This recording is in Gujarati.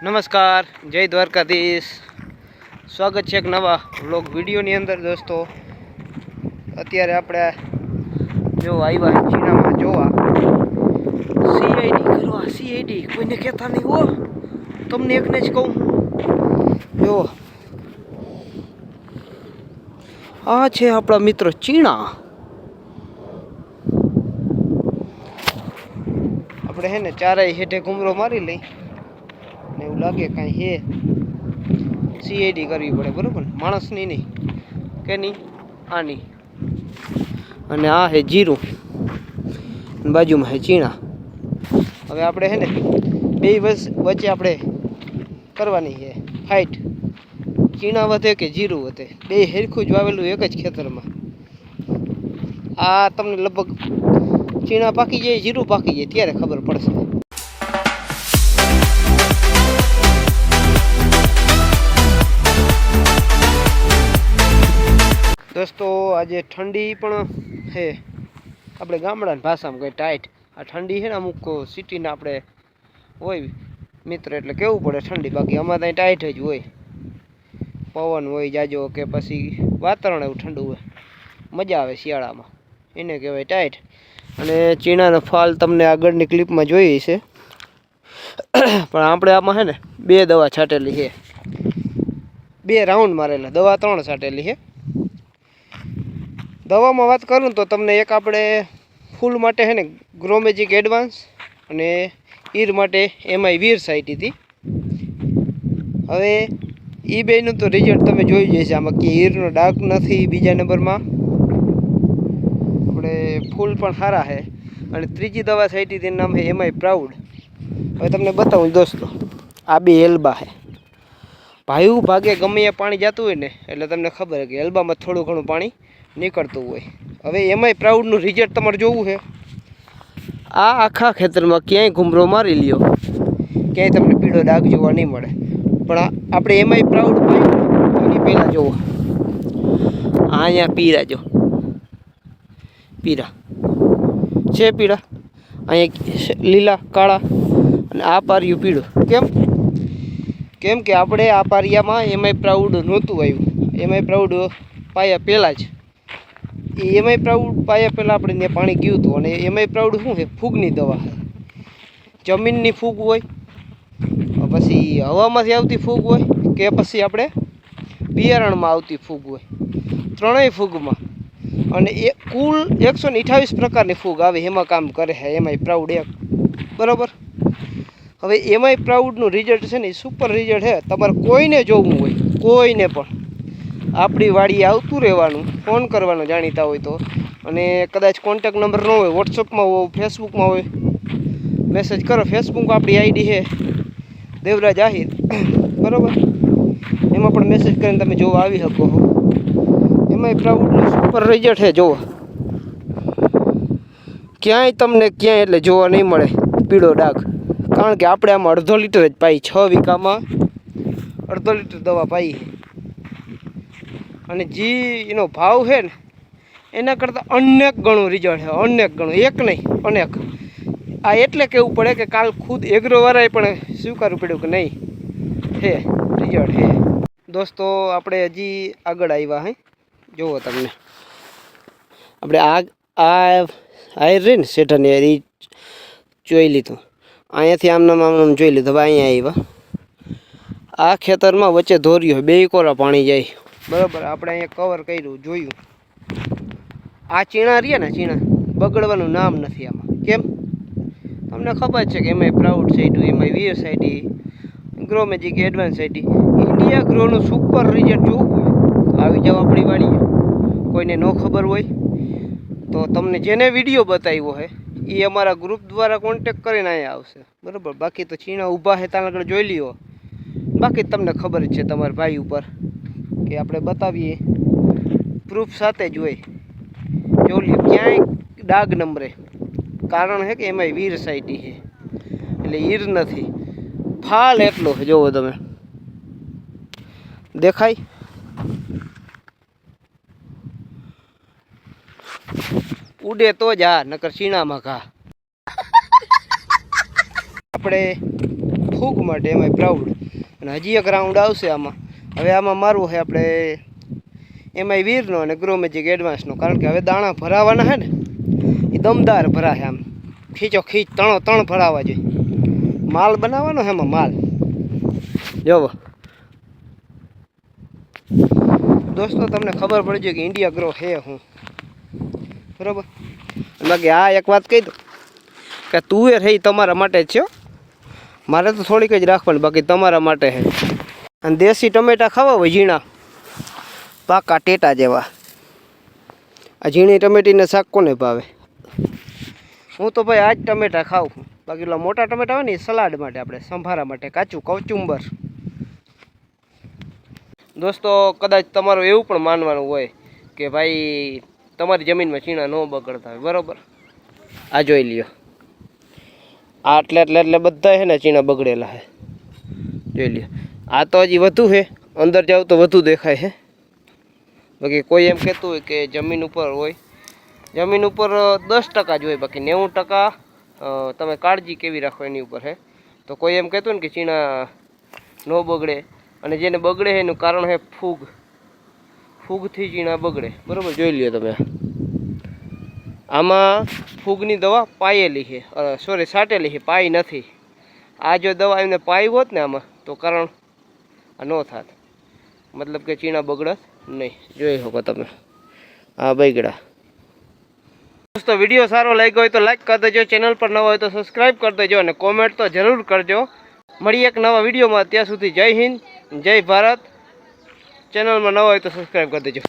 નમસ્કાર, જય દ્વારકાધીશ. સ્વાગત છે એક નવા વ્લોગ વિડીયોની અંદર. દોસ્તો, અત્યારે આપણે જો આવ્યા ચીનામાં જોવા સીઆઈડી કરવા. સીઆઈડી કોઈને કહેતા નહીં હો, તમને એકને જ કહું. જો આ છે આપણા મિત્ર ચીણા. આપણે હે ને ચારેય હેઠે ઘૂમરો મારી લઈ ને એવું લાગે કાંઈ હે સીઆઈડી કરવી પડે, બરાબર? માણસની નહીં કે નહીં, આની. અને આ હે જીરું, બાજુમાં હે ચીણા. હવે આપણે હે ને બે વચ્ચે આપણે કરવાની છે ફાઇટ. ચીણા વધે કે જીરું વધે, બે હેરખું જ વાવેલું એક જ ખેતરમાં. આ તમને લગભગ ચીણા પાકી જાય, જીરું પાકી જાય ત્યારે ખબર પડશે. દોસ્તો, આજે ઠંડી પણ છે. આપણે ગામડાની ભાષામાં કંઈ ટાઈટ. આ ઠંડી છે ને અમુક સિટીના આપણે હોય મિત્ર એટલે કેવું પડે ઠંડી. બાકી અમારે ત્યાં ટાઈટ જ હોય. પવન હોય જાજો કે પછી વાતાવરણ એવું ઠંડુ હોય, મજા આવે શિયાળામાં, એને કહેવાય ટાઈટ. અને ચીણાનો ફાલ તમને આગળની ક્લિપમાં જોઈ છે. પણ આપણે આમાં છે ને 2 દવા છાંટેલી છે, 2 રાઉન્ડ મારેલા. દવા 3 છાંટેલી છે. દવામાં વાત કરું તો તમને એક આપણે ફૂલ માટે છે ને ગ્રોમેજિક એડવાન્સ અને ઈર માટે એમાંય વીર સાઈટી હતી. હવે એ બેનું તો રિઝલ્ટ તમે જોઈ જશે. આમાં કે ઈરનો ડાઘ નથી. બીજા નંબરમાં આપણે ફૂલ પણ સારા છે. અને ત્રીજી દવા સાઈટી તેનું નામ છે એમાંય પ્રાઉડ. હવે તમને બતાવું દોસ્તો, આ 2 એલ્બા છે. ભાયું ભાગે ગમે એ પાણી જતું હોય ને એટલે તમને ખબર કે એલ્બામાં થોડું ઘણું પાણી નીકળતું હોય. હવે એમાંય પ્રાઉડનું રિઝલ્ટ તમારે જોવું છે. આ આખા ખેતરમાં ક્યાંય ઘૂમરો મારી લ્યો, ક્યાંય તમને પીળો ડાઘ જોવા નહીં મળે. પણ આપણે એમાંય પ્રાઉડ પાયું એની પહેલાં જોવો, અહીંયા પીળા જો, પીળા છે, પીળા અહીંયા લીલા કાળા, અને આ પારિયું પીળું. કેમ કે આપણે આ પારિયામાં એમાંય પ્રાઉડ નહોતું આવ્યું. એમાંય પ્રાઉડ પાયા પહેલાં જ, એમાંય પ્રાઉડ પાયા પહેલાં આપણે ત્યાં પાણી ગયું હતું. અને એમાંય પ્રાઉડ શું છે? ફૂગની દવા છે. જમીનની ફૂગ હોય, પછી હવામાંથી આવતી ફૂગ હોય, કે પછી આપણે બિયારણમાં આવતી ફૂગ હોય. ત્રણેય ફૂગમાં અને એ કુલ 128 પ્રકારની ફૂગ આવે એમાં કામ કરે છે એમાંય પ્રાઉડ એક, બરાબર? હવે એમાંય પ્રાઉડનું રિઝલ્ટ છે ને એ સુપર રિઝલ્ટ છે. તમારે કોઈને જોવું હોય, કોઈને પણ આપણી વાડીએ આવતું રહેવાનું, ફોન કરવાનો જાણીતા હોય તો. અને કદાચ કોન્ટેક નંબર ન હોય, વોટ્સઅપમાં હોય, ફેસબુકમાં હોય, મેસેજ કરો. ફેસબુક આપણી આઈડી છે દેવરાજ આહિર, બરાબર? એમાં પણ મેસેજ કરીને તમે જોવા આવી શકો છો. એમાંય પ્રાઉડનું સુપર રિઝલ્ટ છે. જોવો, ક્યાંય તમને ક્યાંય એટલે જોવા નહીં મળે પીળો ડાઘ. કારણ કે આપણે આમાં 1/2 લીટર જ પાઈ, 6 વીઘામાં 1/2 લીટર દવા પાઈ. અને જે એનો ભાવ છે ને એના કરતાં અનેક ગણું રિઝલ્ટ છે, અનેક ગણું, એક નહીં અનેક. આ એટલે કહેવું પડે કે કાલ ખુદ એગ્રોવાળાએ પણ સ્વીકારવું પડ્યું કે નહીં હે રિઝલ્ટ હે. દોસ્તો, આપણે હજી આગળ આવ્યા હે. જુઓ તમને, આપણે આ આયર રહી ને શેઠાની એ જોઈ લીધું. અહીંયાથી આમનામ જોઈ લીધું. હવે અહીંયા આવ્યા. આ ખેતરમાં વચ્ચે ધોર્યું હોય, 2 કોરા પાણી જાય, બરાબર? આપણે અહીંયા કવર કર્યું, જોયું. આ ચીણા રહ્યા ને, ચીણા બગડવાનું નામ નથી આમાં. કેમ? તમને ખબર છે કે એમાંય પ્રાઉડ સાઈડું, એમાંય વીર સાઈડી, ગ્રોમેજિક એડવાન્સ સાઈડી. ઇન્ડિયા ગ્રોનું સુપર રિઝલ્ટ જોવું હોય આવી જાવ આપણી વાડીએ. કોઈને ન ખબર હોય તો તમને જેને વિડીયો બતાવ્યો છે એ અમારા ગ્રુપ દ્વારા કોન્ટેક કરીને અહીંયા આવશે, બરાબર? બાકી તો ચીણા ઊભા છે ત્યાં આગળ જોઈ લ્યો. બાકી તમને ખબર જ છે તમારા ભાઈ ઉપર કે આપણે બતાવીએ પ્રૂફ સાથે જ હોય. જોઈ લ્યો, ક્યાંય ડાઘ નંબરે. કારણ છે કે એમાંય વીર સાઈટી છે એટલે ઈર નથી. ફાલ એટલો જોવો તમે, દેખાય? ઉડે તો જ આ, નકર ચીણામાં ઘા. આપણે ફૂગ માટે એમાંય પ્રાઉડ. અને હજી એક રાઉન્ડ આવશે આમાં. હવે આમાં મારવું છે આપણે એમાંય વીરનો અને ગ્રો મેજિક એડવાન્સનો, કારણ કે હવે દાણા ભરાવાના છે ને એ દમદાર ભરાશે. આમ ખીચો ખીચ ત્રણ ભરાવા જોઈએ. માલ બનાવવાનો છે એમાં માલ. જોવો દોસ્તો, તમને ખબર પડી જાય કે ઇન્ડિયા ગ્રો છે હું, બરાબર. બાકી આ એક વાત કહી દઉં કે તુવેર છે એ તમારા માટે જ છે. મારે તો થોડીક જ રાખવાની, બાકી તમારા માટે છે. અને દેશી ટમેટા ખાવા હોય ઝીણા પાકા ટેટા જેવા. આ ઝીણી ટમેટીને શાક કોને ભાવે? હું તો ભાઈ આ જ ટમેટા ખાઉં. બાકી એટલા મોટા ટમેટા હોય ને એ સલાડ માટે, આપણે સંભારા માટે, કાચું કચુંબર. દોસ્તો, કદાચ તમારું એવું પણ માનવાનું હોય કે ભાઈ તમારી જમીનમાં ચીણા ન બગડતા હોય, બરાબર. આ જોઈ લ્યો, આ એટલે બધા છે ને ચીણા બગડેલા છે. જોઈ લ્યો, આ તો હજી વધુ છે, અંદર જાવ તો વધુ દેખાય છે. બાકી કોઈ એમ કહેતું હોય કે જમીન ઉપર હોય, જમીન ઉપર 10% જ હોય, બાકી 90% તમે કાળજી કેવી રાખો એની ઉપર છે. તો કોઈ એમ કહેતું ને કે ચીણા ન બગડે, અને જેને બગડે એનું કારણ છે ફૂગથી ચીણા બગડે, બરાબર. જોઈ લ્યો તમે, આમાં ફૂગની દવા પાયેલી છે, સોરી છાંટેલી છે, પાઈ નથી. આ જો દવા એમને પાઈ હોત ને આમાં તો કારણ આ ન થાત, મતલબ કે ચીણા બગડત નહીં. જોઈ શકો તમે, આ બગડા. દોસ્તો, વિડીયો સારો લાગ્યો હોય તો લાઈક કરી દેજો, ચેનલ પર નવા હોય તો સબસ્ક્રાઈબ કરી દેજો, અને કોમેન્ટ તો જરૂર કરજો. મળીએ એક નવા વિડીયોમાં. ત્યાં સુધી જય હિન્દ, જય ભારત. ચેનલમાં નવા હોય તો સબસ્ક્રાઈબ કરી દેજો.